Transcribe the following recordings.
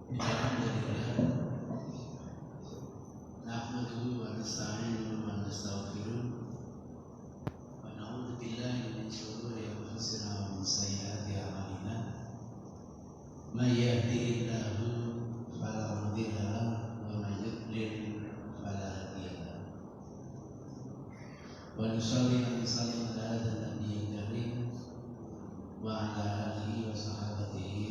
Alhamdulillah, nahmaduhu wa nasta'inuhu wa nastaghfiruh wa na'udzu billahi min shururi anfusina wa min sayyiati a'malina. May yahdihillahu fala mudilla lahu wa may yudlil fala hadiya lahu. Wa nusalli wa nusallim ala hadzal nabiyil karim wa ala alihi wa sahbihi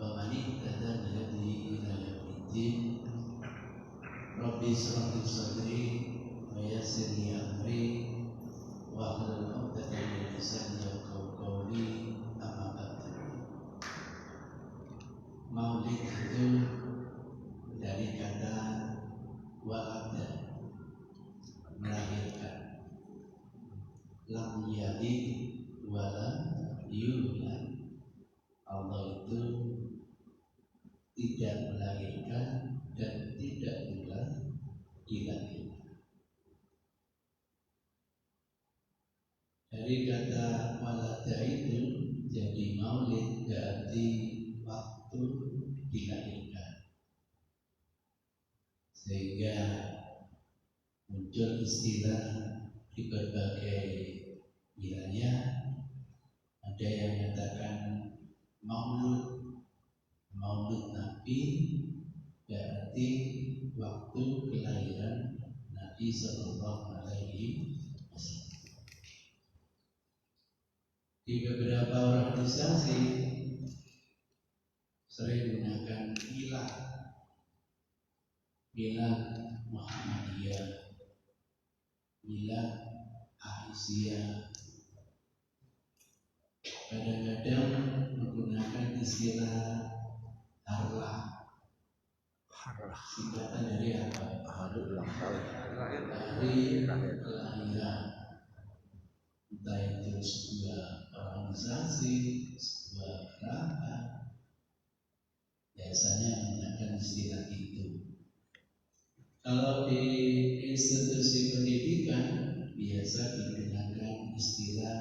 wa man ihtada bi hadihi ila yaumiddin. Rabbi shrah li sadri wa yassir li amri wa hlul 'uqdatam min lisani yafqahu qawli. Amma ba'du. Maulid itu dari kata walada, melahirkan. Lam yalid wa lam yulad. Allah itu tidak melahirkan dan tidak pula dilahirkan. Dari kata walada itu jadi maulid berarti waktu dilahirkan, sehingga muncul istilah di berbagai wilayah. Ada yang mengatakan maulud Nabi berarti waktu kelahiran Nabi Sallallahu Alaihi Wasallam. Di beberapa organisasi sering menggunakan milad Muhammadiyah, milad Aisyah. Kadang-kadang menggunakan istilah harlah. Singkatan dari apa? Hari kelahiran. Entah itu sebuah organisasi, sebuah gerakan, biasanya menggunakan istilah itu. Kalau di institusi pendidikan biasa digunakan istilah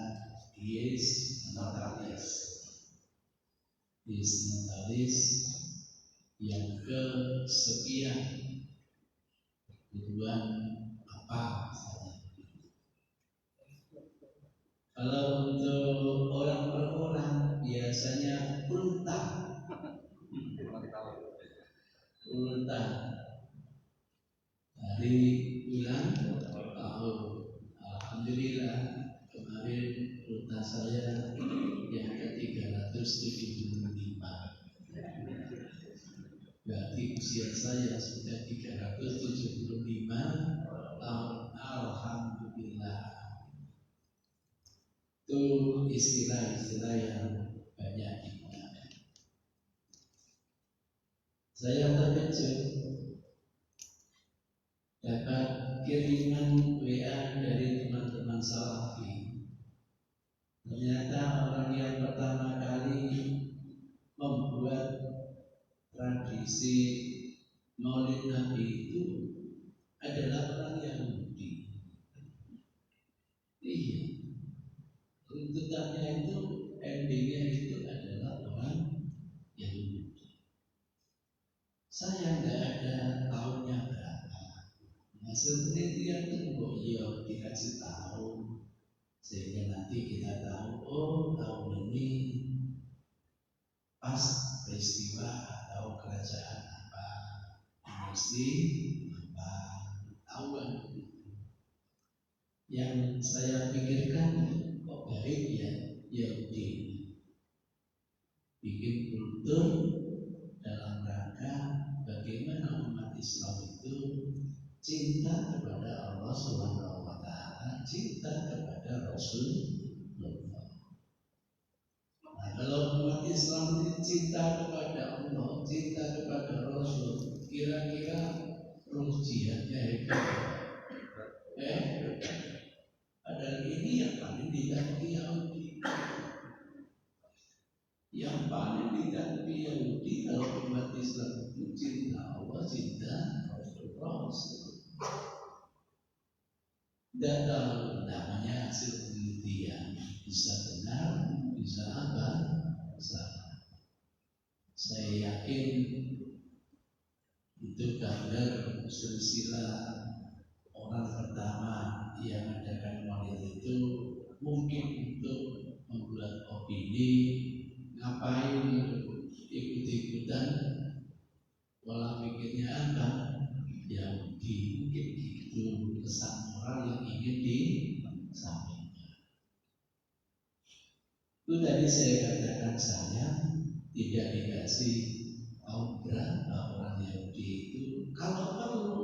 dies natalis yang kesekian, tujuan apa misalnya. Kalau untuk orang per orang biasanya ulta dari bulan tahun. Alhamdulillah kemarin ulta saya yang ke-375. Berarti usia saya sudah 375 tahun. Alhamdulillah. Itu istilah-istilah yang banyak digunakan. Saya terkejut dapat kiriman WA dari teman-teman Salafi. Ternyata orang yang pertama kali membuat tradisi Maulid Nabi itu adalah orang Yahudi. Iya, tuntutannya itu, endingnya itu adalah orang Yahudi. Saya tidak ada tahunnya berapa. Hasil penelitian itu dikasih tahu, sehingga nanti kita tahu, oh tahun ini pas peristiwa atau kerajaan apa, dinasti apa, tahuan. Yang saya pikirkan, kok baik ya Yahudi bikin kultur dalam rangka bagaimana umat Islam itu cinta kepada Allah Subhanahu wa Ta'ala, cinta kepada Rasulullah. Nah, kalau umat Islam cinta kepada Allah, cinta kepada Rasul, kira-kira terus jihadnya hebat. Padahal ini yang paling ditakuti Yahudi. Yang paling ditakuti Yahudi kalau umat Islam itu cinta Allah, cinta Rasul. Tidak tahu namanya hasil penelitian, bisa benar, bisa apa, salah. Saya yakin Itu gambar silsilah orang pertama yang adakan maulid itu mungkin untuk membuat opini ngapain ikut-ikutan, pola pikirnya apa yang mungkin itu pesan moral yang ingin disampaikan. Itu tadi saya katakan saya tidak dikasih tahu berapa orang Yahudi itu, kalau perlu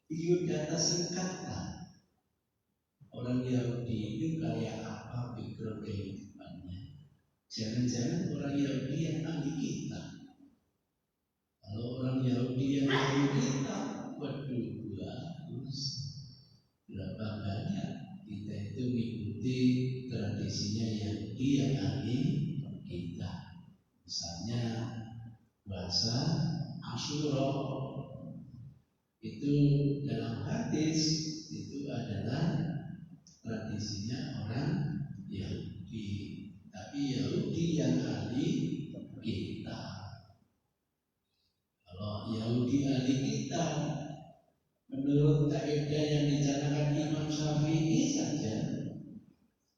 biodata singkatkan orang Yahudi itu kayak apa background kehidupannya. Jangan-jangan orang Yahudi yang ahli kita. Kalau orang Yahudi yang ahli kita, waduh bagus. Berapa banyak kita itu mengikuti tradisinya Yahudi yang ahli kita. Misalnya puasa Asyura itu dalam hadis itu adalah tradisinya orang Yahudi, tapi Yahudi yang ahli kita. Kalau Yahudi ahli kita, menurut kaidah yang dicanangkan Imam Syafi'i saja,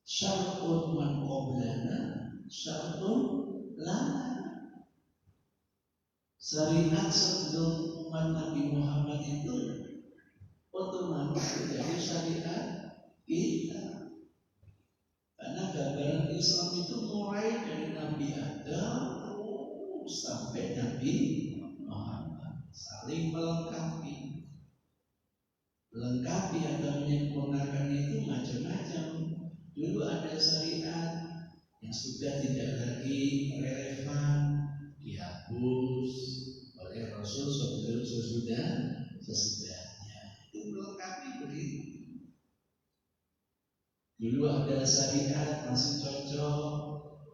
syar'un man qablana syar'un lana. Syariat sebelum umat Nabi Muhammad itu otomatis menjadi syariat kita. Karena gambaran Islam itu mulai dari Nabi Adam sampai Nabi Muhammad, saling melengkapi. Melengkapi atau menyempurnakan itu macam-macam. Dulu ada syariat yang sudah tidak lagi relevan, dihapus oleh Rasul sebelum sesudahnya. Itu melengkapi begitu. Dulu ada syariat masih cocok,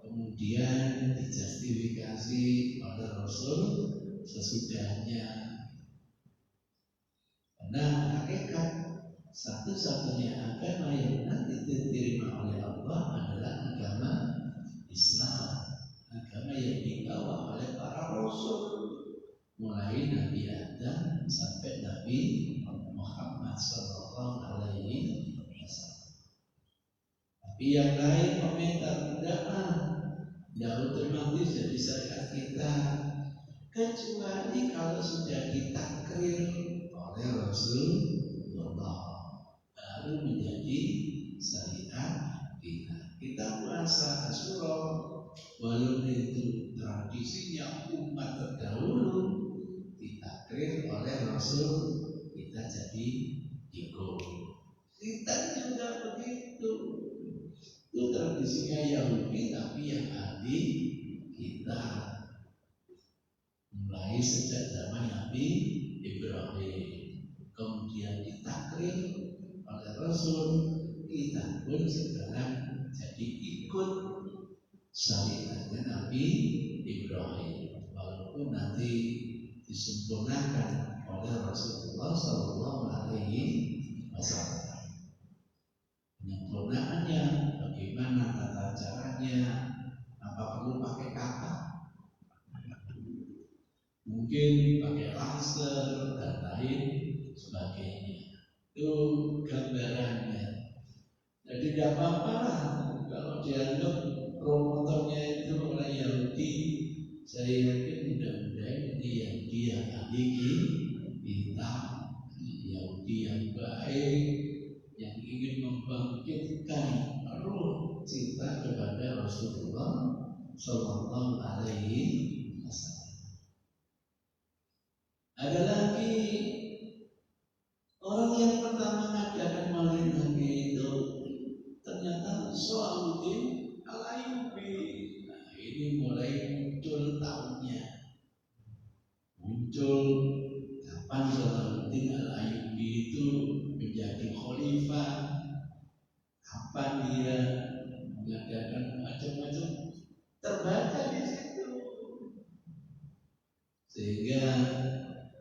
kemudian dijustifikasi oleh Rasul sesudahnya. Karena hakikat satu-satunya agama yang nanti diterima oleh Allah adalah agama Islam, agama yang dibawa oleh para Rasul, mulai Nabi Adam sampai Nabi Muhammad Sallallahu Alaihi Wasallam. Tapi yang lain komentar tidak otomatis jadi syariat kita, kecuali kalau sudah ditakrir oleh Rasulullah baru menjadi syariat kita. Kita puasa Asyura walaupun itu tradisinya umat terdahulu ditakrir oleh Rasul, kita jadi ikut. Kita juga begitu. Itu tradisinya Yahudi tapi yang ahli kita. Mulai sejak zaman Nabi Ibrahim, kemudian ditakrir oleh Rasul, kita pun sekarang jadi ikut syariatnya Nabi Ibrahim, walaupun nanti disempurnakan oleh Rasulullah Sallallahu Alaihi Wasallam. Penyempurnaannya bagaimana tata caranya, apa perlu pakai kata, mungkin pakai laser dan lain sebagainya. Itu gambarannya. Jadi tidak apa-apa kalau dianggap promotornya itu orang Yahudi. Saya yakin mudah-mudahan ini yang dia ahli kita, Yahudi yang baik, yang ingin membangkitkan ruh cinta kepada Rasulullah Sallallahu Alaihi Wasallam. Ada lagi orang yang pertama mengadakan maulid Nabi itu ternyata Salahuddin Al-Ayyubi. Nah, ini mulai muncul tahunnya. Muncul kapan Salahuddin Al-Ayyubi itu menjadi khalifah, kapan dia mengadakan macam-macam, terbaca di situ. Sehingga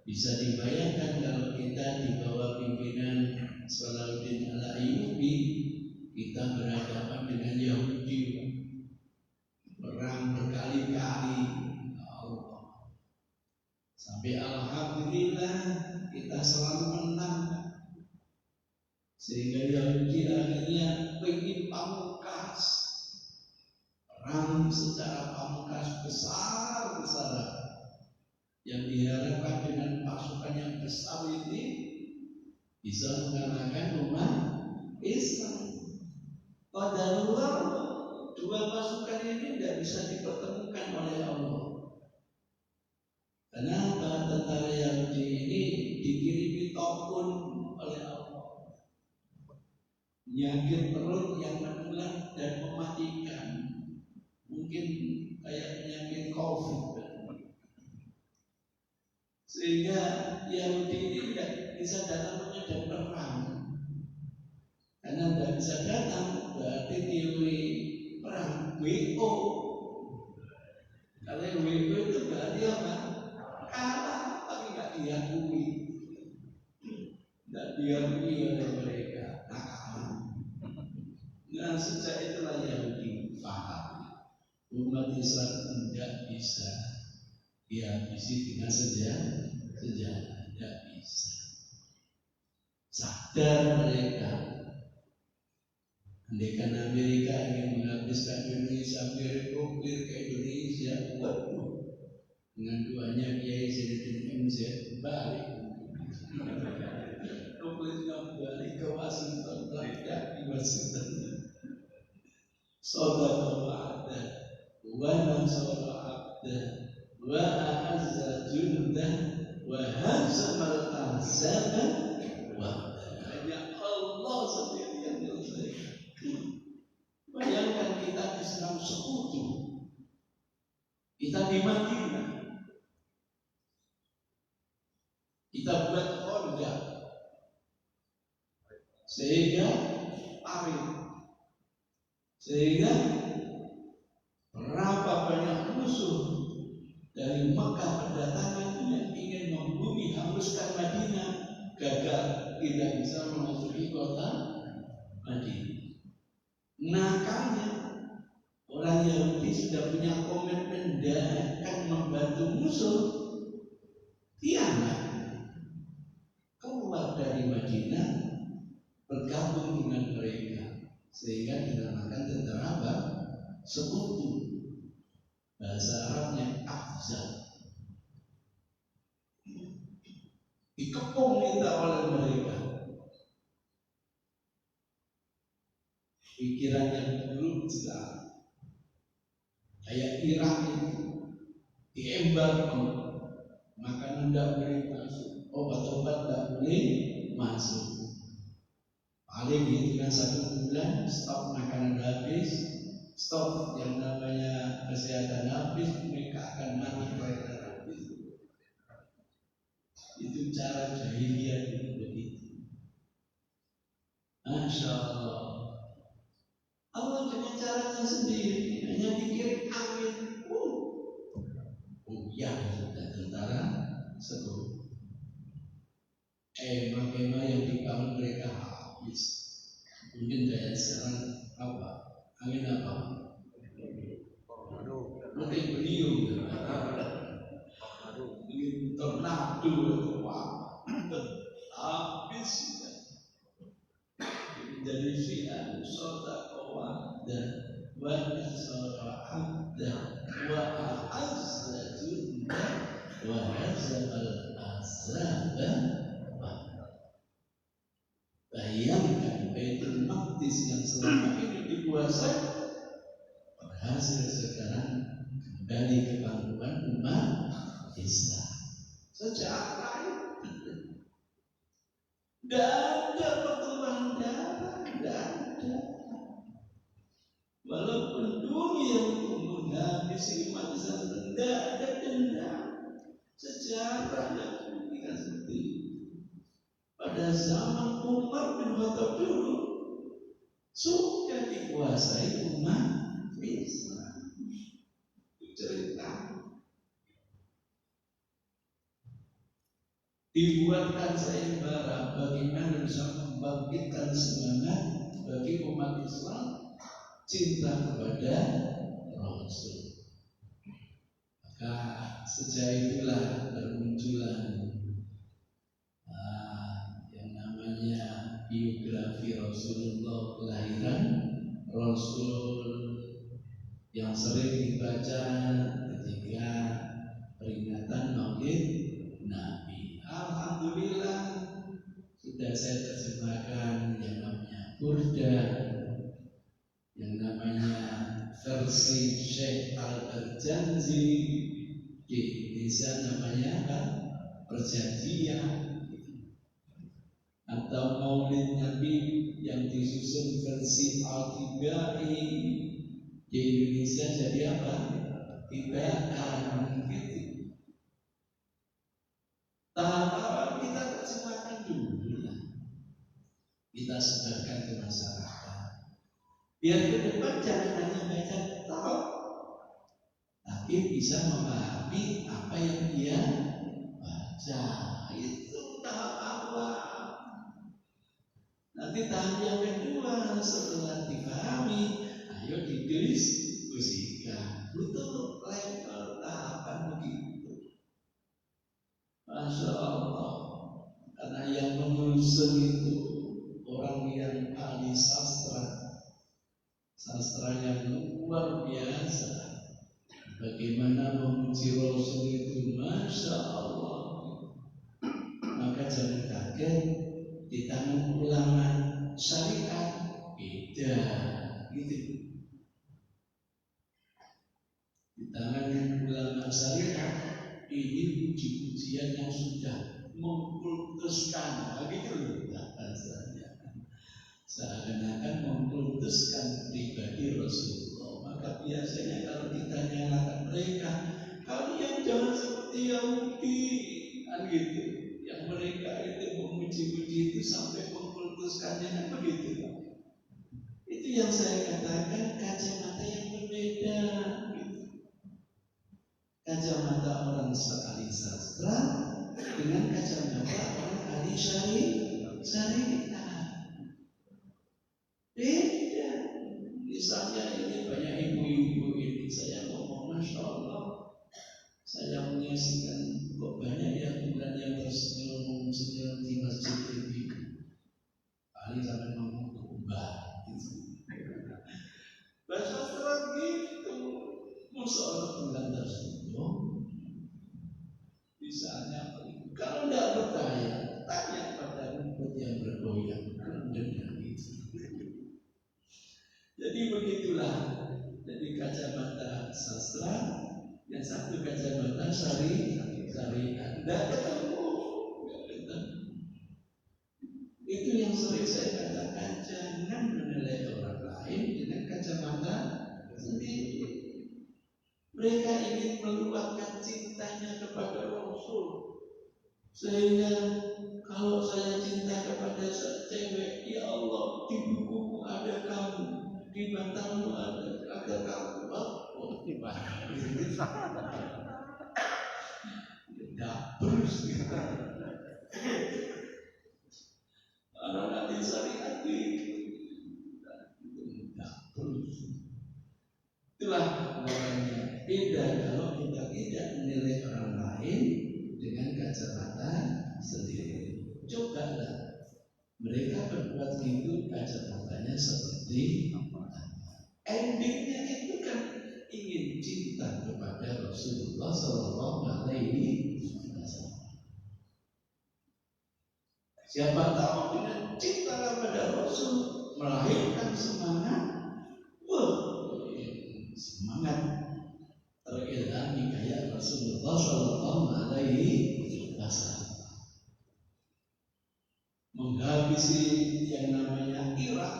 bisa dibayangkan kalau kita di bawah pimpinan Salahuddin Al-Ayyubi, kita berhadapan dengan Yahudi, perang berkali-kali, Sampai alhamdulillah kita selalu menang. Sehingga Yahudi akhirnya ingin pamungkas, perang secara pamungkas besar-besaran yang diharapkan dengan pasukan yang besar ini bisa mengalahkan umat Islam. Qadarullah, dua pasukan ini tidak bisa dipertemukan oleh Allah. Kenapa? Tentara Yahudi ini dikirimi tokun oleh Allah, penyakit perut yang menular dan mematikan, mungkin kayak penyakit COVID. Sehingga Yahudi ini tidak bisa datang menyadap perang. Karena tidak bisa datang berarti teori perang WO. Kalau WO itu berarti apa? Kalah, tapi tidak diakui. Tidak diakui oleh mereka. Nah, sejak itulah Yahudi paham umat Islam tidak bisa dihabisi dengan senjata, tidak bisa. Sadar mereka. Andaikan Amerika ingin menghabiskan Indonesia, Republik ke Indonesia, waduh, dengan duanya Kiai Zainuddin MZ balik, Republiknya balik ke Washington, tidak di Washington. Saudara wa'ada, wa nasara abda, wa a'azza jundah, wa hazamal ahzaba, wa hanya Allah sendiri yang menyelesaikan. Bayangkan kita diserang sekutu, kita di Madinah, kita buat Honda sehingga arit, sehingga berapa banyak musuh dari Mekah berdatangan yang ingin membumi hanguskan Madinah, gagal, tidak bisa memasuki kota Madinah. Nakalnya orang Yahudi sudah punya komitmen dan akan membantu musuh, tiada keluar dari Madinah bergabung dengan mereka, sehingga dinamakan tentara apa? Sekutu. Bahasa Arabnya Ahzab. Dikepung kita oleh mereka. Pikiran yang buruk sekali. Kayak Irak itu diembargo, makanan tidak boleh masuk, obat-obat tidak boleh masuk. Paling itu kan 1 bulan stok makanan habis, stok yang namanya kesehatan habis, mereka akan mati karena habis. Itu cara jahiliyah itu begitu. Masya Allah. Allah dengan caranya sendiri, hanya dikirim angin, ya sudah tentara sekutu. Kemah-kemah yang dibangun mereka habis. Mungkin kayak sekarang apa? Angin apa? Mungkin beliau, mungkin tornado, habis. Jadi fi'an sodaqawah dan wa nasara abda wa a'azza junda wa hazabal azaba. Bayangkan Baitul Maqdis yang selama ini dikuasai berhasil sekarang kembali ke pangkuan umat Islam. Sejarah itu tidak ada pertumpahan darah, tidak ada. Walaupun dunia menghabisi umat Islam, tidak ada dendam. Sejarah yang membuktikan seperti itu. Pada zaman Umar bin Khattab dulu sudah dikuasai umat Islam. Cerita dibuatkan sayembara bagaimana bisa membangkitkan semangat bagi umat Islam cinta kepada Rasul. Sejak itulah bermunculan yang namanya biografi Rasulullah, kelahiran Rasul, yang sering dibaca ketika peringatan Maulid Nabi. Alhamdulillah sudah saya terjemahkan yang namanya Burda, yang namanya versi Syekh Al-Arjanzi, di Indonesia namanya apa? Perjanjian. Atau Maulid Nabi yang disusun versi Al-Tibai, di Indonesia jadi apa? Tibaan gitu. Tahap awal kita terjemahkan dulu lah, kita sebarkan ke masyarakat, biar ke depan jangan hanya baca tahu, tapi bisa memahami apa yang dia baca. Itu tahap awal. Nanti tahap yang kedua, setelah dipahami, ayo didiskusikan. Butuh level tahapan begitu. Masya Allah. Karena yang menyusun itu orang yang ahli sastra yang luar biasa. Bagaimana memuji Rasul itu, Masya Allah. Maka jangan kaget, di tangan ulama syariat beda gitu. Di tangan ulama syariat ini puji-pujian yang sudah mengkultuskan, begitu loh bahasanya. Seakan-akan mengkultuskan pribadi Rasulullah. Maka biasanya kalau kita nyalakan mereka, kalian jangan seperti Yahudi, kan gitu. Yang mereka itu memuji-puji itu sampai mengkultuskannya, kan begitu. Itu yang saya katakan kacamata yang berbeda gitu. Kacamata orang ahli sastra dengan kacamata orang ahli syariat beda. Misalnya ini banyak ibu-ibu ini, saya ngomong Masya Allah, saya menyaksikan kok banyak yang kemudian yang tersenyum di masjid ini. Kali sampai ngomong kubah gitu. Bahasa sastra gitu. Musuh bulan tersenyum. Misalnya kalau tidak percaya, tanya pada rumput yang bergoyang. Dengan itu. Jadi begitulah. Jadi kacamata sastra, yang satu kacamata syariat. Tidak ketemu. Itu yang sering saya katakan, jangan menilai orang lain dengan kacamata sendiri. Mereka ingin meluapkan cintanya kepada Rasul, sehingga kalau saya cinta kepada cewek, ya Allah, di bukumu ada kamu, di bantalmu ada kamu. Oh, di mana? Terus kita anak-anak di syariat itu terus. Itulah namanya beda kalau kita tidak menilai orang lain dengan kacamata sendiri. Cobalah mereka berbuat itu, kacamatanya seperti apa? Endingnya itu kan ingin cinta kepada Rasulullah Sallallahu Alaihi Wasallam. Siapa tahu dengan cinta kepada Rasul melahirkan semangat, semangat terilhami kayak Rasulullah Sallallahu Alaihi Wasallam, menghabisi yang namanya Irak,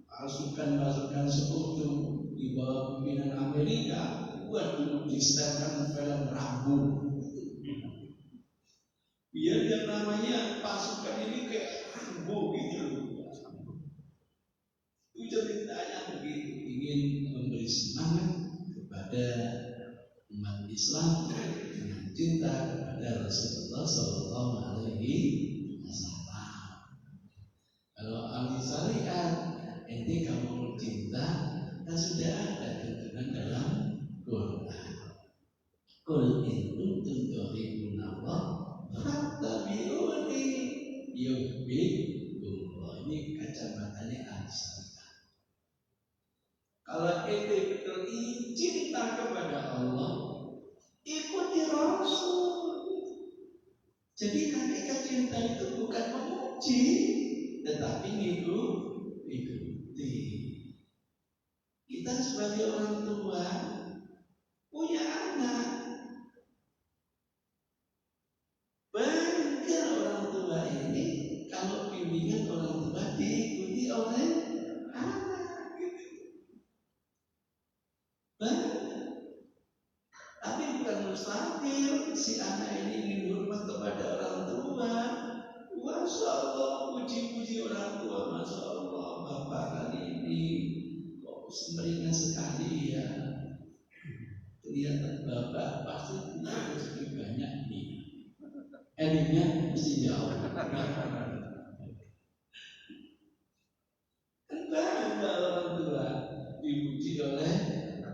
pasukan sekutu di bawah pimpinan Amerika. Waduh, disetelkan film Rambo. Biar yang namanya pasukan ini kayak Rambo gitu. Itu ceritanya begitu, ingin memberi semangat kepada umat Islam dengan cinta kepada Rasulullah Sallallahu Alaihi Wasallam. Kalau ahli syariat, ini kamu cinta, kan sudah ada tuntunan dalam Quran. Qul in kuntum tuhibbunallah fattabi'uni yuhibbukumullah. Ini kacamatanya Al-Syariah. Kalau ente betul cinta kepada Allah, ikuti Rasul. Jadi hakikat cinta itu bukan memuji, tetapi ikuti. Kita sebagai orang tua punya anak, bangga orang tua ini kalau bimbingan orang tua diikuti oleh anak, gitu. Bangga. Tapi bukan mustahil si anak ini ingin hormat kepada orang tua. Masya Allah, puji-puji orang tua. Masya Allah, bapak kali ini kok semeringan sekali ya. Kelihatan bapak pasti punya rezeki banyak nih. Endingnya mesti jauh. Kan bangga orang tua dipuji oleh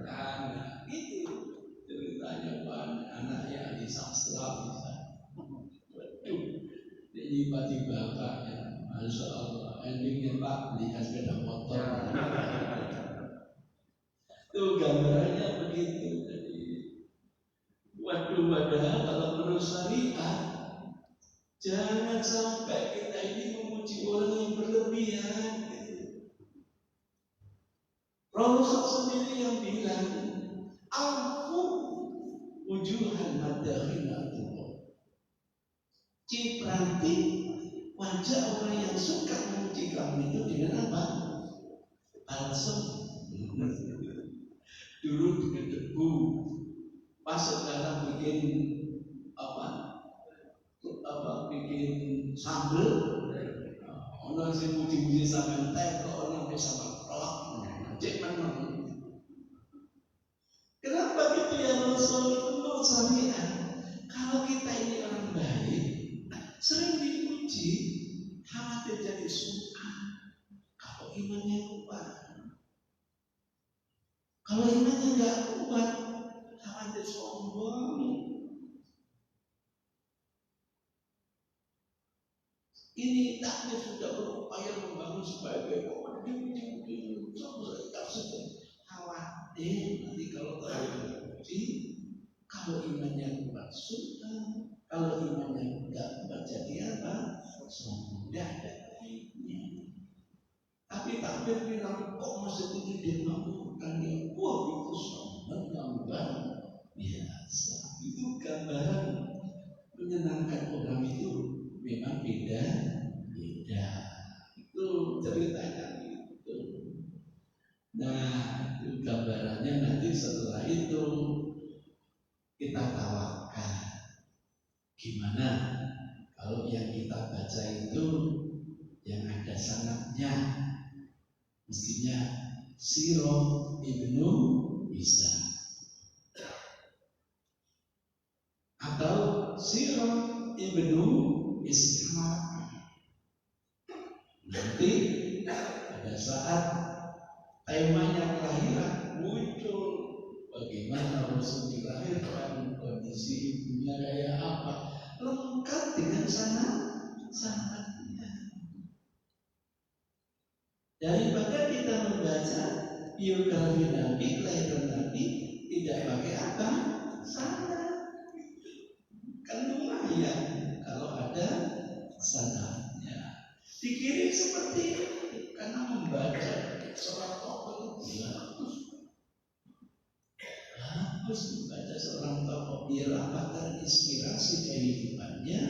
anak. Itu ceritanya banyak anaknya ahli sastra bisa. Waduh, dinikmati bapaknya. Masya Allah, endingnya Pak belikan sepeda motor. Itu gambarannya begitu. Jadi, waduh, padahal kalau menurut syariat, jangan sampai kita ini memuji orang yang berlebihan. Rasulullah sendiri yang bilang, aku wujuhan madakhinatullah. Ciprati wajah orang yang suka memuji kamu itu dengan apa? Balsam. Dulu dengan debu, pas sekarang bikin bikin sambel. Orang yang muji-muji sama teh, orang yang sama roh, cek mana? Kenapa gitu ya Rasul? Menurut syariat, kalau kita ini orang baik, sering dipuji, khawatir jadi sum'ah. Kalau imannya kuat, kalau imannya nggak kuat, khawatir sombong. Ini takdir sudah berupaya membangun sebagai dipuji, khawatir nanti kalau terlalu dipuji, kalau imannya kuat suka, kalau imannya nggak kuat jadi apa? Sombong, tidak ada baiknya. Tapi takdir bilang kok masih punya dia mampukan dia, wah itu sombong, gambar biasa. Itu gambaran menyenangkan orang itu memang beda. Itu ceritanya gitu. Nah, itu gambarannya nanti setelah itu kita tawakal. Gimana kalau yang kita baca itu yang ada sanadnya, mestinya Sirah Ibnu Isa atau Sirah Ibnu Ishaq. Nanti pada saat temanya kelahiran muncul bagaimana Rasul dilahirkan, kondisi ibunya kayak apa, lengkap dengan sanadnya. Daripada kita membaca biografi Nabi, kelahiran Nabi tidak pakai apa? Sanad. Kan lumayan kalau ada sanadnya. Dikirim seperti itu karena membaca seorang tokoh itu bagus membaca seorang tokoh biar apa terinspirasi kehidupannya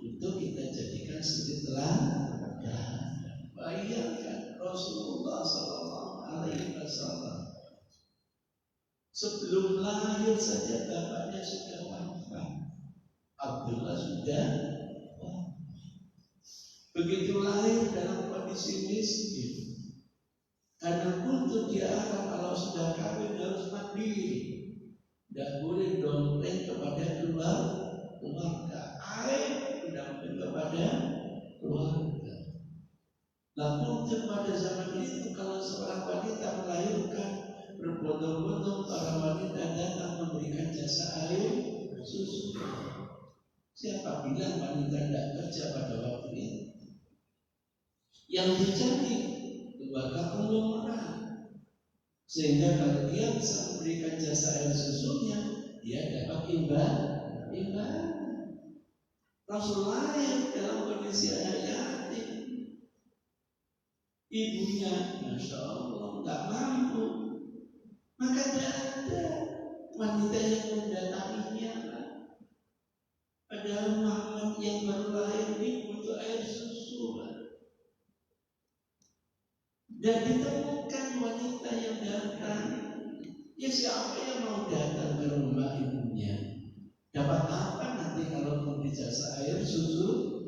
untuk kita jadikan suri teladan. Bayangkan Rasulullah SAW sebelum lahir saja bapaknya sudah wafat, Abdullah sudah wafat. Begitu lahir dalam kondisi miskin, karena untuk dia kalau sudah kawin harus mandiri, tidak boleh dompleng kepada keluarga, air dompleng kepada keluarga. Nah, mungkin pada zaman itu kalau seorang wanita melahirkan berbondong-bondong para wanita datang memberikan jasa air susu. Siapa bilang wanita tidak kerja pada waktu itu? Yang terjadi keluarga konglomerat, sehingga kalau dia bisa memberikan jasa air susunya, dia dapat imbalan. Rasulullah yang dalam kondisi anak yatim, ibunya Masya Allah nggak mampu, maka tidak ada wanita yang mendatanginya. Padahal Muhammad yang baru lahir ini butuh air susu, dan ditemukan wanita yang datang. Ya siapa yang mau datang ke rumah ibunya? Dapat apa nanti kalau mau dijasa air susu?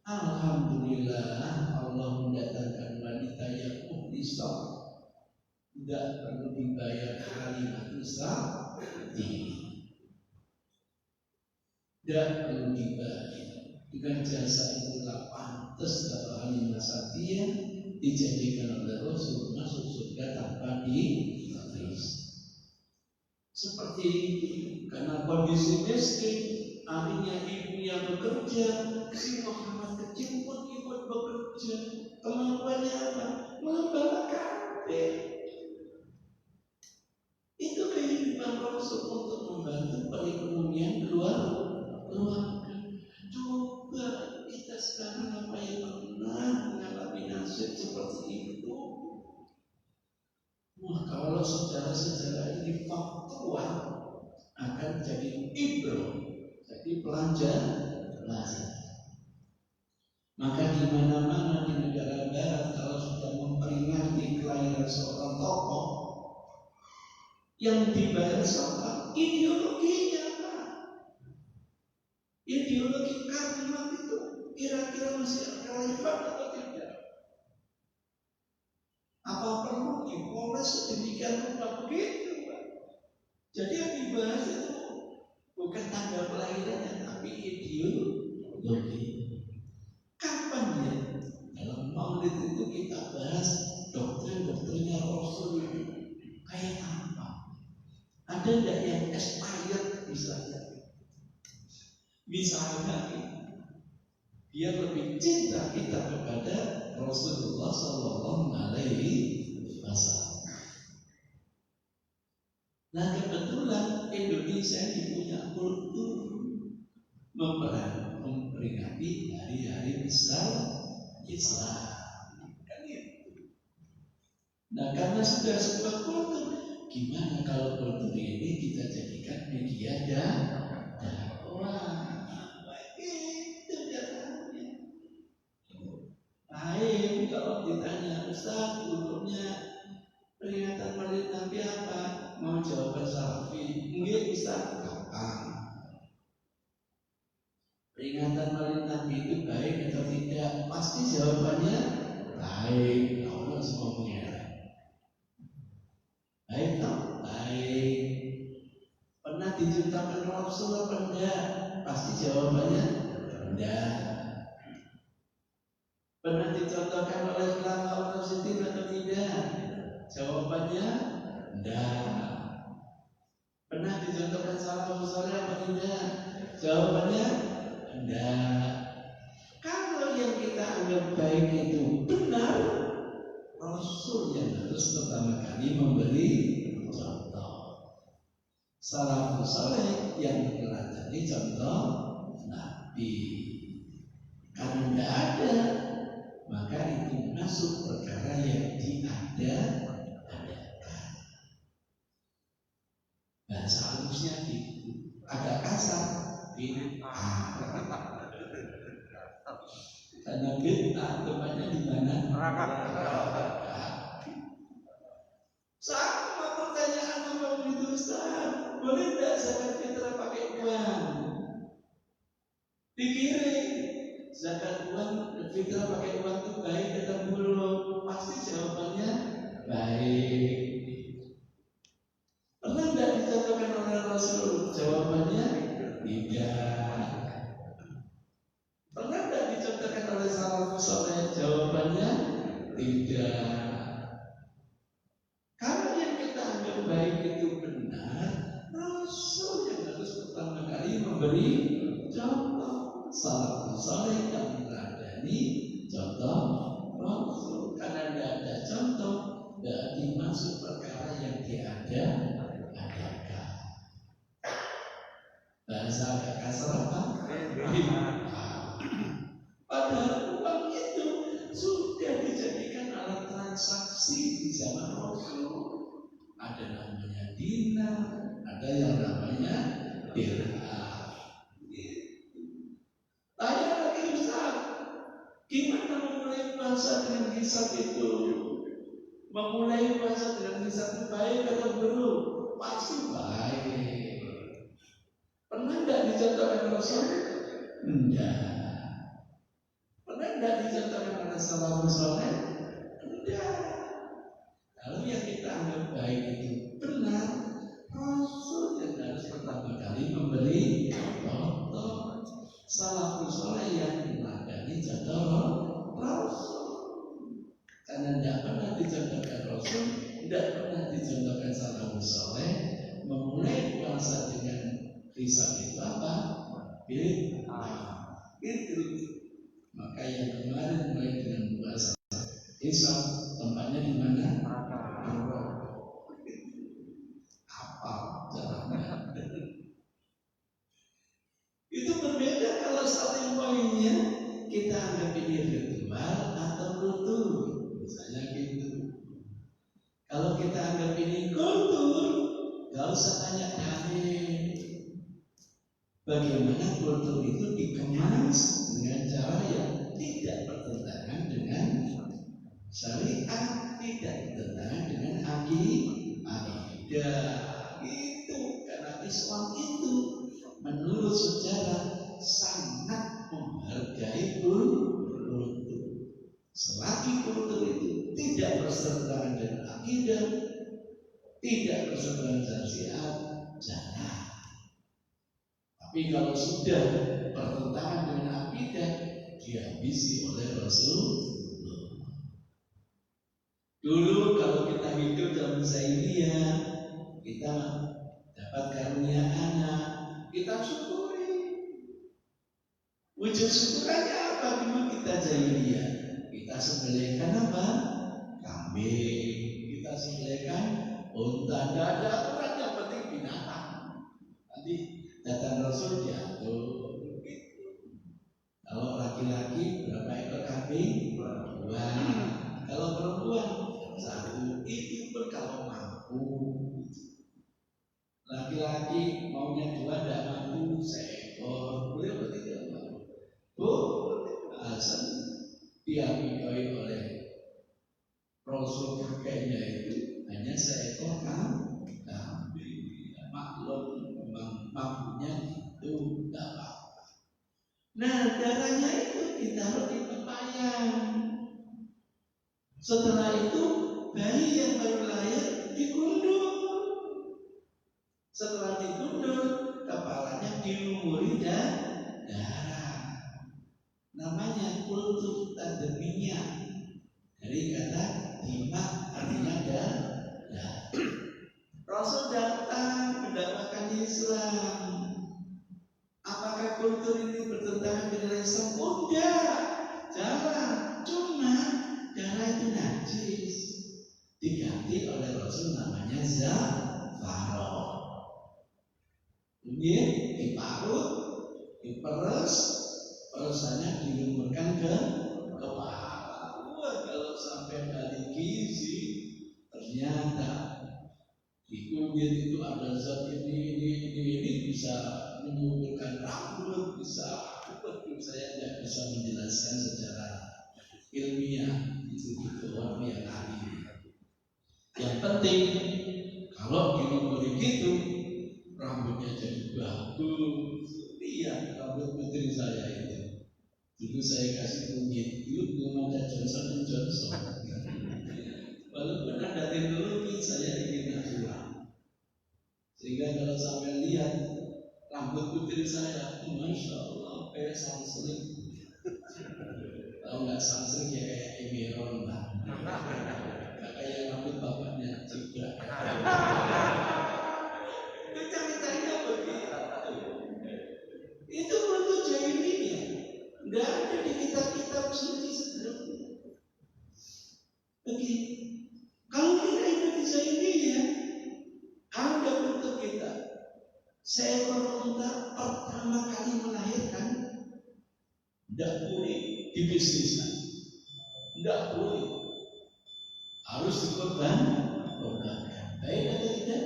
Alhamdulillah Allah mendatangkan wanita yang mukhlisah, tidak perlu dibayar kalimat sakti, tidak perlu dibayar. Dengan jasa itulah pantas kalau Halimah Sa'diyah dijadikan oleh Rasul masuk surga tanpa dihabis. Seperti ini, karena kondisi miskin, akhirnya ibunya bekerja, si Muhammad kecil pun ikut bekerja. Kemampuannya apa? Membawa kafir. Itu kehidupan Rasul untuk membantu perekonomian keluarga. Coba kita sekarang apa yang pernah mengalami nasib seperti itu? Wah, kalau sejarah-sejarah ini faktual, akan jadi ibrah, jadi pelajaran. Maka di mana-mana di negara barat kalau sudah memperingati kelahiran seorang tokoh yang dibayar sama ideologinya, ideologi kalimat itu kira-kira masih relevan atau tidak? Apa perlu dipoles sedemikian rupa begitu, Pak? Jadi yang dibahas itu bukan tanggal kelahirannya, tapi ideologi. Kapan ya dalam maulid itu kita bahas doktrin-doktrinnya Rasul itu kayak apa? Ada tidak yang expired misalnya dia lebih cinta kita kepada Rasulullah Sallallahu Alaihi Wasallam. Nah kebetulan Indonesia ini punya kultur memperingati hari-hari besar Islam. Kan itu. Nah karena sudah sebuah kultur, gimana kalau kultur ini kita jadikan media dakwah? Baik, kalau ditanya Ustaz, kulturnya peringatan Maulid Nabi apa? Mau jawaban salafi? Enggak Ustaz, gampang. Peringatan Maulid Nabi itu baik atau tidak? Pasti jawabannya baik. Allah semua mengira. Baik atau baik. Pernah diceritakan Rasul apa enggak? Pasti jawabannya enggak. Pernah dicontohkan oleh ulama positif atau tidak? Jawabannya enggak. Pernah dicontohkan salafus saleh apa tidak? Jawabannya enggak. Kalau yang kita anggap baik itu benar, Rasul yang harus pertama kali memberi contoh. Salafus saleh yang meneladani contoh Nabi. Karena tidak ada, maka itu masuk perkara yang diada-adakan. Bahasa halusnya itu agak kasar, bid'ah. Karena bid'ah tempatnya di mana? Neraka. Sama pertanyaan sama begitu Ustaz, boleh tidak zakat fitrah pakai uang? Dikirim zakat uang fitrah pakai uang itu baik atau buruk? Pasti jawabannya baik. Pernah tidak dicontohkan oleh Rasul? Jawabannya tidak. Pernah tidak dicontohkan oleh salafus saleh? Jawabannya tidak. Kalau memberi contoh. Salafus saleh yang meneladani contoh Rasul. Karena tidak ada contoh, tidak dimaksud perkara yang diadakan. Bahasa agak kasar apa? Padahal uang itu sudah dijadikan alat transaksi di zaman Rasul. Ada namanya dinar, ada yang namanya dirham. Tanya lagi Ustaz, gimana memulai puasa dengan hisab itu? Memulai puasa dengan hisab itu baik atau belum? Pasti baik. Pernah tidak dicontohkan Rasul? Enggak. Pernah tidak dicontohkan oleh salafus saleh? Enggak. Kalau yang kita anggap baik itu benar, Rasul yang harus pertama kali memberi contoh. Salafus saleh yang meneladani contoh Rasul. Karena tidak pernah dicontohkan Rasul, tidak pernah dicontohkan salafus saleh, memulai puasa dengan hisab itu apa? Itu. Maka yang kemarin mulai dengan puasa hisab, tempatnya di mana? Apa caranya? Itu berbeda kalau starting pointnya kita anggap ini ritual atau kultur, misalnya gitu. Kalau kita anggap ini kultur, gak usah tanya dalil. Bagaimana kultur itu dikemas dengan cara yang tidak bertentangan dengan syariat, tidak bertentangan dengan akidah. Itu karena Islam itu menurut sejarah sangat menghargai kultur. Selagi kultur itu tidak bertentangan dengan akidah, tidak bertentangan dengan syariat, jangan. Tapi kalau sudah bertentangan dengan akidah, dihabisi oleh Rasulullah. Dulu kalau kita hidup dalam jahiliyah, kita dapat karunia anak, kita syukuri. Wujud syukurannya apa? Dulu kita jahiliyah, kita sembelihkan apa? Kambing, kita sembelihkan unta. Tidak ada aturan, yang penting binatang. Nanti datang Rasul jatuh. Kalau laki-laki berapa ekor kambing? 2. Kalau perempuan 1. Itu pun kalau mampu. Laki-laki maunya 2 tidak mampu, seekor. Boleh atau tidak mampu? Asal diambil oleh Rasul pakainya itu hanya seekor kambing. Maklum memang mampunya itu tidak apa-apa. Nah, darahnya itu ditaruh di tempayan. Setelah itu bayi yang baru lahir digundur. Setelah digundur, kepalanya dilumuri darah. Namanya kultur tadmiyah. Dari kata dimak artinya darah. Rasul datang mendapatkan Islam. Apakah kultur ini bertentangan dengan Islam? Enggak, jangan. Cuma darah itu najis, diganti oleh Rasul namanya zafaron. Ini diparut, diperes, peresannya dilumurkan ke kepala. Kalau sampai balik gizi, ternyata di kulit itu ada zat ini bisa menumbuhkan rambut, bisa saya tidak bisa menjelaskan secara ilmiah itu orang yang ahli. Yang penting kalau dilumuri gitu rambutnya jadi bagus. Lihat rambut putri saya itu. Dulu saya kasih kunyit, dulu belum ada Johnson & Johnson. Walaupun ada teknologi, saya ingin natural. Sehingga kalau sampai lihat rambut putri saya, Masya Allah, kayak sangsling. Kalau nggak sangsling ya kayak Emeron lah. Nggak kayak rambut bapaknya juga. Itu ceritanya begitu. Nggak ada di kitab-kitab suci sebelumnya. Begini, kalau kita ikuti Zaidiyah, ada untuk kita seekor unta pertama kali melahirkan, tidak boleh dibisniskan, tidak boleh, harus dikorbankan. Baik atau tidak?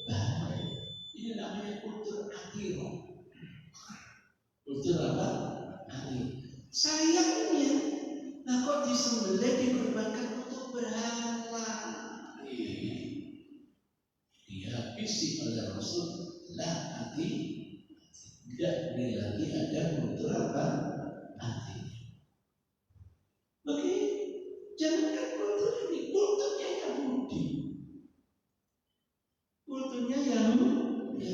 Baik. Ini namanya kultur akhirah. Kultur apa? Akhirah. Sayangnya, nah kok disembelih dikorbankan untuk berhala? Dihabisi oleh Rasul. Lah hati tidak boleh lagi ada kultur apa? Hati. Oke, jangankan kultur ini, kulturnya Yahudi. Kulturnya Yahudi.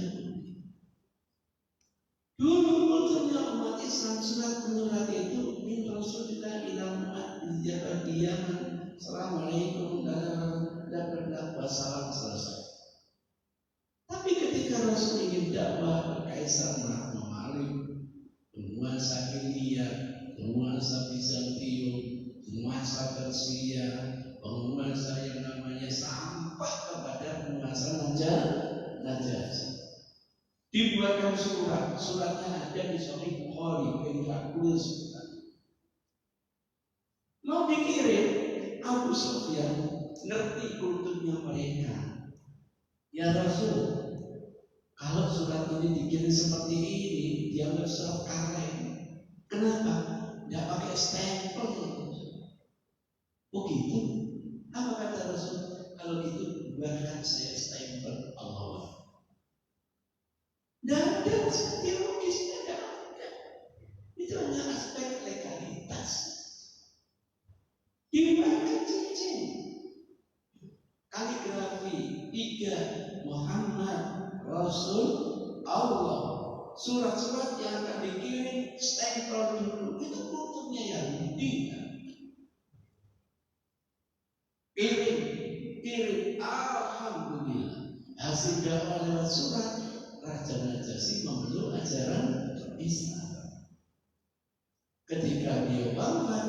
Dulu kulturnya umat Islam, surat menyurat itu min Rasulillah ila umat dijabah diaman. Assalamualaikum dan wassalam, selesai. Tapi ketika Rasul ingin dakwah ke Kaisar Malik, penguasa India, penguasa Bizantium, penguasa Persia, penguasa yang namanya sampai kepada penguasa Najasyi, dibuatkan suratnya ada di Sahih Bukhari, Penulis. Mau dikirim, Abu Sufyan ngerti kulturnya mereka. Ya Rasul, kalau surat ini dikirim seperti ini, dianggap surat kaleng. Kenapa? Tidak pakai stempel. Oh gitu? Apa kata Rasul? Kalau gitu, buatkan saya stempel Allah. Dan teologisnya tidak ada. Itu hanya aspek legalitas. Dibuatkan cincin, kaligrafi 3 Muhammad Rasul Allah. Surat-surat yang akan dikirim stempel dulu. Itu kulturnya Yahudi. Kirim, alhamdulillah. Hasil dakwah lewat surat, Raja Najasyi memeluk ajaran Islam. Ketika dia wafat,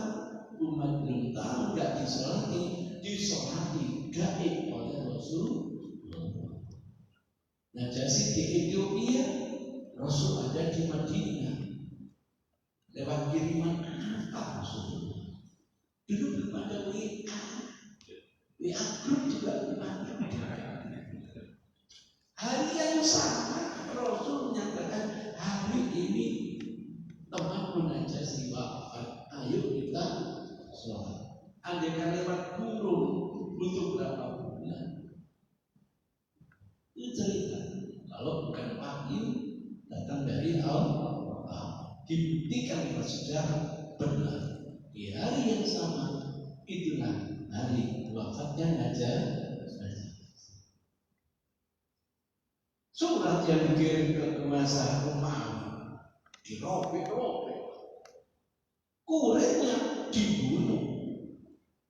umat belum tahu, nggak disolati gaib oleh Rasul. Najasyi di Ethiopia, Rasul ada di Madinah. Lewat kiriman apa Rasul? Dulu belum ada WA group juga belum ada. Hari yang sama Rasul menyatakan hari ini teman Najasyi wafat, ayo kita sholat. Andai kalimat kurung butuh berapa bulan? Itu cerita. Kalau bukan wahyu datang dari Allah, dibuktikan oleh sejarah benar. Di hari yang sama itulah hari wafatnya Najasyi. Surat yang dikirim ke penguasa Romawi dirobek-robek, kuretnya dibunuh.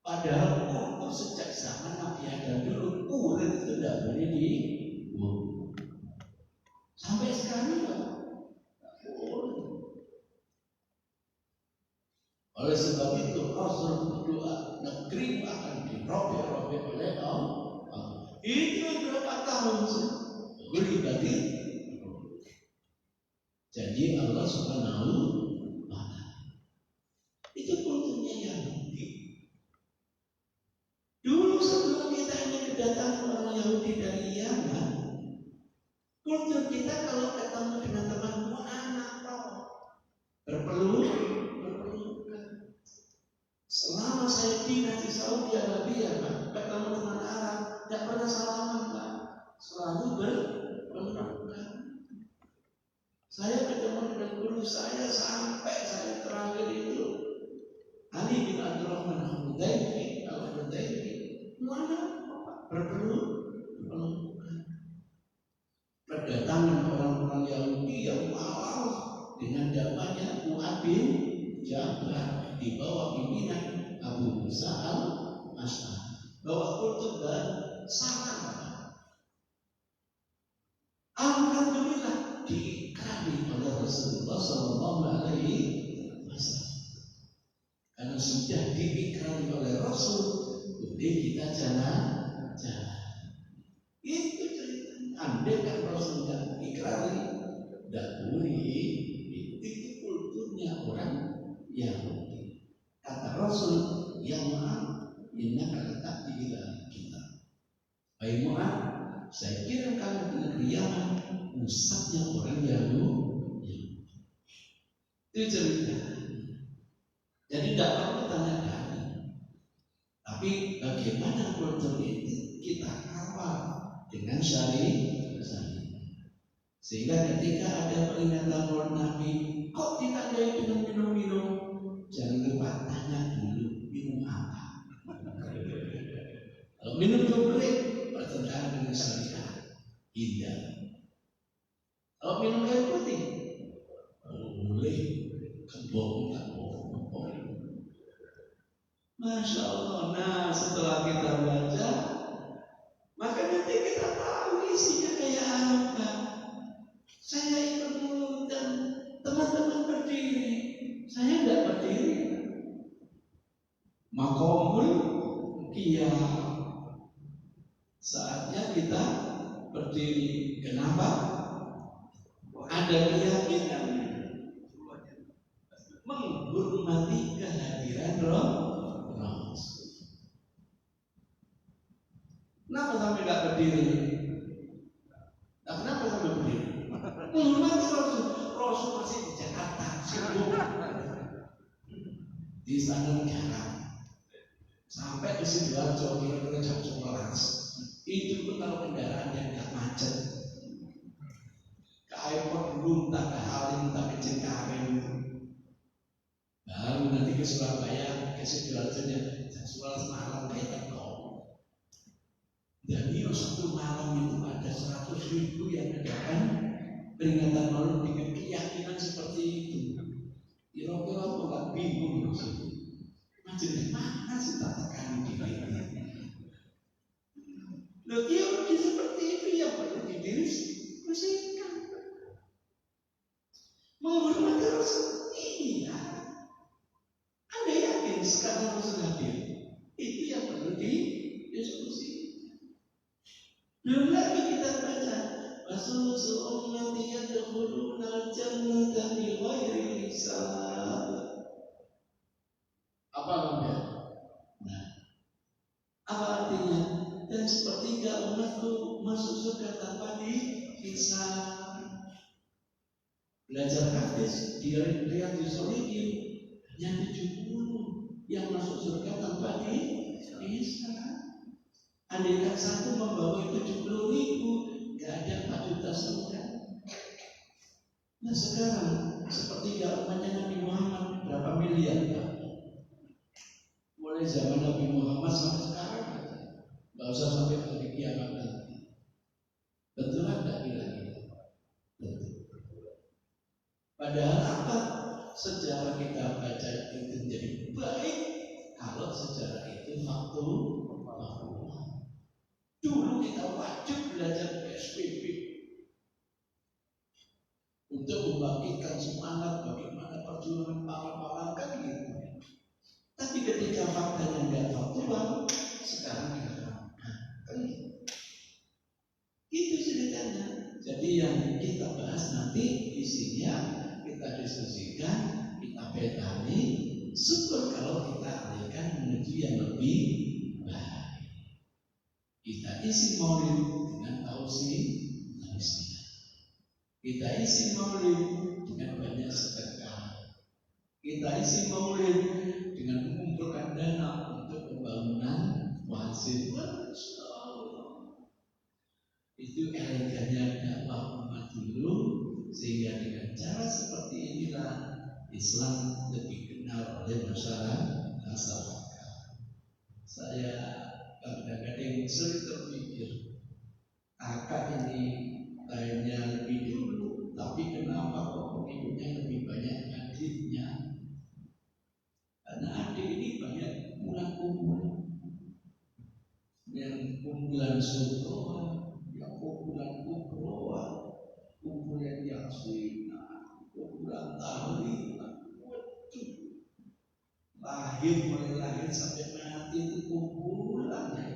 Padahal kultur sejak zaman Nabi Adam dulu, kuret itu tidak boleh dibunuh. Sampai sekarang tidak boleh. Oleh sebab itu Rasul berdoa, negeri akan dirobek-robek oleh Allah. Itu berapa tahun sih? Beribadi. Jadi Allah Subhanahu wa Ta'ala. Itu kulturnya Yahudi. Dulu sebelum kita ini kedatangan orang Yahudi dari Yaman, kultur kita kalau ketemu dengan temanmu anak berpelukan. Selama saya tinggal di Saudi Arabia, ketemu teman Arab, tidak pernah salaman, Pak. Selalu berpelukan. Saya ketemu dengan guru saya sampai saya terakhir itu Ali bin Abdurrahman Al-Hudayfi, mana berpelukan. Kedatangan orang-orang Yahudi yang awal dengan dakwahnya Mu'adz bin Jabal di bawah pimpinan Abu Musa al-Asy'ari, bahwa kultur salam. Alhamdulillah diikrami oleh Rasulullah SAW. yang sudah diikrari oleh Rasul, boleh kita jalan. Itu ceritanya. Andai kan Rasul tidak ikrari, tidak boleh. Itu kulturnya orang Yahudi. Kata Rasul, yang maaf, ini kata tidak kita. Baik maaf, saya kira kalau di negeri Yaman, pusatnya orang Yahudi. Itu cerita. Jadi tidak perlu tanya-tanya. Tapi bagaimana kultur ini kita kawal dengan syariat. Sehingga ketika ada peringatan Maulid Nabi, kok ditandai dengan minum-minum? Jangan lupa tanya dulu minum apa. Kalau minum jogrik bertentangan dengan syariat, tidak. Kalau minum air putih, boleh. Kebong. Masya Allah. Nah, setelah kita baca, maka nanti kita tahu isinya kayak apa. Saya ikut dulu dan teman-teman berdiri, saya tidak berdiri. Maqamul qiyam. Saatnya kita berdiri. Kenapa? Ada keyakinan menghormati kehadiran Rasul. Kenapa sampai tidak berdiri? Nah, kenapa sampai berdiri? Menghormati Rasul. Rasul masih di Jakarta, sibuk di sana jarang. Sampai ke Sidoarjo kira-kira jam 11. Itu pun kalau kendaraan yang tidak macet. Ke airport belum, tak ke Halim, tak ke Cengkareng. Baru nanti ke Surabaya, ke Sidoarjo jam 11 malam kayak teko. Jadi satu malam itu ada 100.000 yang adakan peringatan Maulid dengan keyakinan seperti itu. Kira-kira aku nggak bingung maksudnya. Jadi mana sih tatakan diri? Loh, dia pergi seperti itu yang perlu dibersihkan. Menghormati Rasul, iya. Anda yakin sekarang Rasul hadir? Itu yang perlu didiskusi. Belum lagi kita baca Rasul ummati yadkhuluna al-jannata bi ghairi hisab. Apa artinya? Nah, apa artinya? Dan sepertiga umatku masuk surga tanpa dihisab. Belajar hadis di Riyadhus Shalihin hanya 70 yang masuk surga tanpa dihisab. Andaikan satu membawa 70.000, gak ada 4 juta surga. Nah sekarang sepertiga umatnya Nabi Muhammad berapa miliar Pak? Mulai zaman Nabi Muhammad sampai sekarang aja. Gak usah sampai hari kiamat nanti. Betul tak bilang? Betul. Padahal apa? Sejarah kita baca itu jadi baik kalau sejarah itu faktual. Dulu kita wajib belajar PSBB untuk membangkitkan semangat bagaimana perjuangan para kan gitu. Tapi ketika faktanya nggak faktual, sekarang kita kan itu ceritanya. Jadi yang kita bahas nanti isinya kita diskusikan, kita petani. Syukur kalau kita alihkan menuju yang lebih baik. Kita isi maulid dengan tausiah. Kita isi maulid dengan banyak sedekah. Kita isi maulid dengan mengumpulkan dana untuk pembangunan masjid. Itu elegannya dakwah umat dulu, sehingga dengan cara seperti inilah Islam lebih kenal oleh masyarakat. Saya kadang-kadang sering terpikir, kakak ini lainnya lebih dulu, tapi kenapa kok pengikutnya lebih banyak adiknya? Karena adik ini banyak kumpulan yang kumpulan surga, yang kumpulan kubroa, kumpulan yang suina, kumpulan tahlilan. Waduh, mulai lahir sampai mati itu kumpulan ya.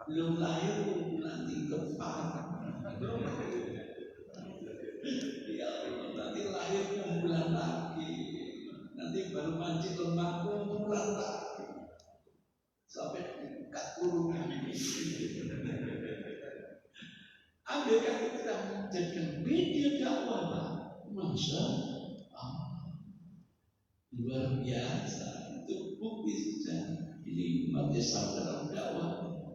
Belum lahir kumpulan tingkat ya Allah, nanti lahir kumpulan lagi, nanti baru mancing lemak kumpulan lagi sampai dekat kurungan ini. Andai kan kita menjadikan media dakwah, Masya Allah, luar biasa. Itu bukti saja. Ini umat Islam dalam dakwah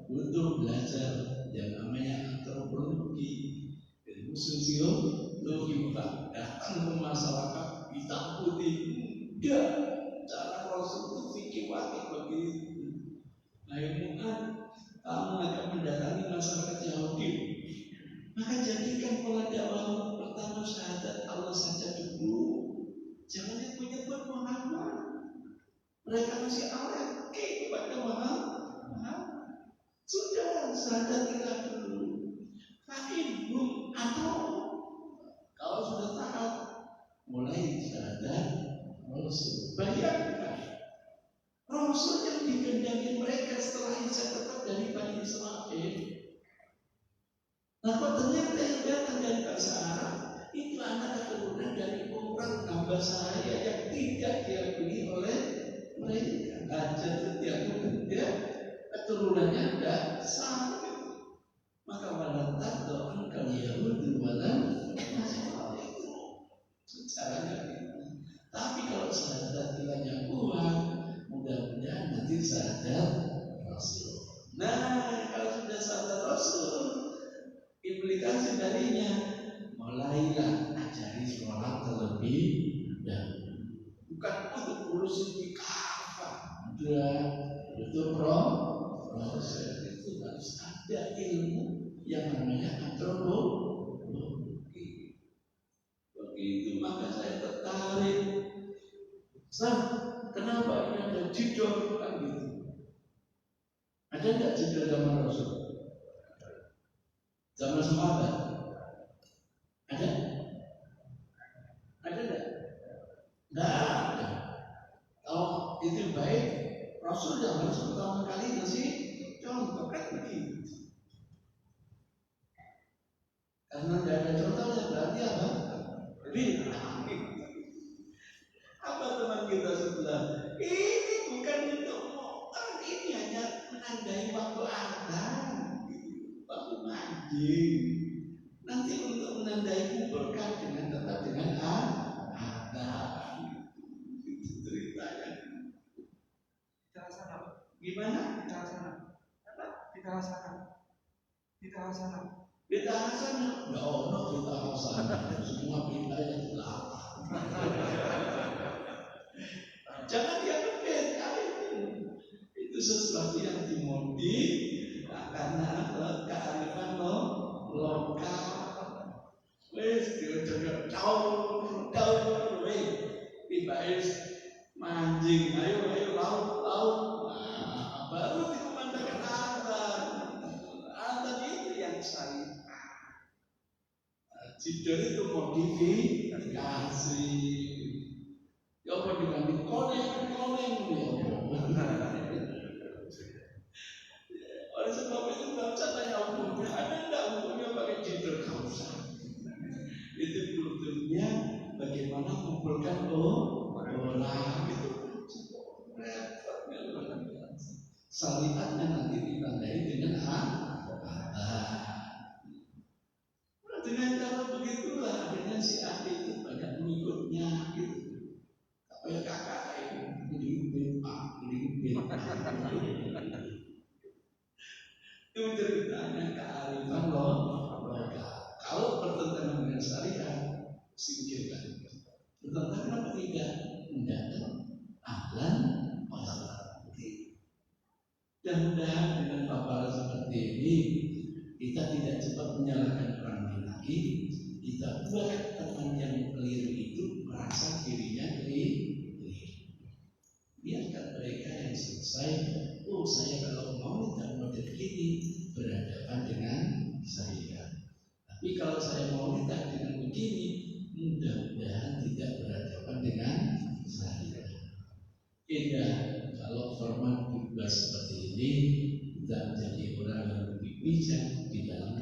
butuh belajar yang namanya antropologi, ilmu sosiologi, bukan datang ke masyarakat hitam putih. Enggak, cara Rasul itu fikih wakil begitu. Nah, kamu akan mendatangi masyarakat Yahudi, maka jadikan pola dakwah pertama syahadat Allah saja dulu. Jangan menyebut Muhammad. Mereka masih allergi kepada Muhammad. Sudah syahadat kita dulu. Fa'inhum atau kalau sudah taat mulai syahadat Rasul. Bayangkan Rasul yang dikehendaki mereka setelah Isa tetap dari Bani Israel. Nah, kok ternyata yang datang dari bahasa Arab itu anak keturunan dari orang hamba saya yang tidak diakui oleh mereka. Hajar itu diakui dia keturunannya tidak sah. Maka walantak doang kalian walan masalah itu caranya itu. Tapi kalau syahadat ilahnya kuat, mudah-mudahan nanti syahadat Rasul. Nah, kalau sudah syahadat Rasul, implikasi darinya mulailah ajari sholat terlebih dahulu. Bukan untuk urusin kafah, itu proses itu harus ada ilmu yang namanya antropologi. Begitu maka saya tertarik. Kenapa ini ada jidol kan gitu? Ada nggak jidol zaman Rasul? Zaman sahabat? Ada? Ada nggak? Nggak ada. Kalau itu baik, Rasul yang harus pertama kali ngasih contoh kan begitu. Karena tidak ada contohnya berarti apa? Bid'ah. Apa teman kita sebelah? Ini bukan untuk motor, ini hanya menandai waktu azan, waktu mancing. Nanti untuk menandai kumpulkan dengan tetap dengan azan. Itu ceritanya. Kita laksana. Gimana? Kita laksana. Apa? Kita laksana. Kita laksana. Kita laksana. Ya Allah, kita laksana. Semua kita yang telah. Jangan dianggap beda itu sesuatu yang dimodif karena kearifan lokal. Wes dia jauh tiba-tiba mancing, ayo laut. Nah, baru dikumandangkan azan itu yang syariat. Jidol itu modifikasi. Ya apa diganti koneng ya. Oleh sebab itu nggak usah tanya hukumnya, ada nggak hukumnya pakai jidol kausa. Itu kulturnya bagaimana mengumpulkan orang itu repotnya luar biasa. Syariatnya nanti ditandai dengan dengan cara begitulah akhirnya si ahli itu banyak mengikutnya gitu. Kayak kakak ini itu ceritanya kearifan lokal. Kalau bertentangan dengan syariat, singkirkan. Bertentangan apa tidak? Tidak. Ahlan masalah. Mudah-mudahan dengan paparan seperti ini kita tidak cepat menyalahkan orang lain lagi. Kita buat teman yang keliru itu merasa dirinya keliru. Biarkan mereka yang selesai. Oh, saya kalau mau tidak model ini berhadapan dengan saya. Tapi kalau saya mau tidak dengan begini, mudah-mudahan tidak berhadapan dengan saya. Indah kalau format dibuat seperti ini, kita menjadi orang yang lebih bijak di dalam